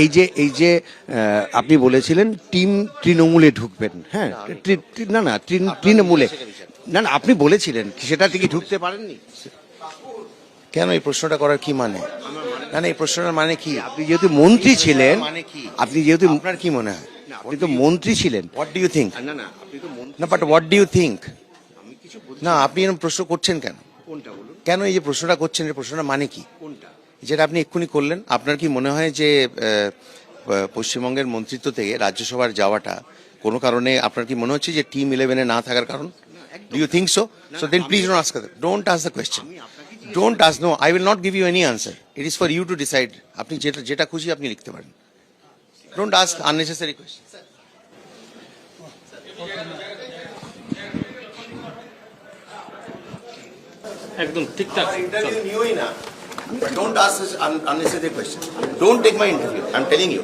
এই যে আপনি বলেছিলেন টিম তৃণমূলে ঢুকবেন, হ্যাঁ? না তৃণমূলে না, আপনি বলেছিলেন সেটা থেকে ঢুকতে পারেননি। কেন এই প্রশ্নটা করার কি মানে? না না, এই প্রশ্নটার মানে কি? আপনি যেহেতু মন্ত্রী ছিলেন, মানে কি? আপনি যেহেতু আপনার কি মনে হয়? আপনি তো মন্ত্রী ছিলেন। What do you think? না আপনি তো মন্ত্রী। না, but what do you think? আমি কিছু না, আপনি এরকম প্রশ্ন করছেন কেন? কোনটা বলুন? কেন এই যে প্রশ্নটা করছেন, এই প্রশ্নটা মানে কি? কোনটা? যেটা আপনি এক্ষুনি করলেন, আপনার কি মনে হয় যে পশ্চিমবঙ্গের মন্ত্রিত্ব থেকে রাজ্যসভার যাওয়াটা কোনো কারণে আপনার কি মনে হচ্ছে যে টিম 11-এ না থাকার কারণ? Do you think so? So then please don't ask the question. Don't ask, no, I will not give you any answer. It is for you to decide. আপনি যেটা খুশি আপনি লিখতে পারেন। Don't ask unnecessary question. একদম ঠিকঠাক। Interview নিওই না। Don't ask unnecessary questions. Don't take my interview. I'm telling you.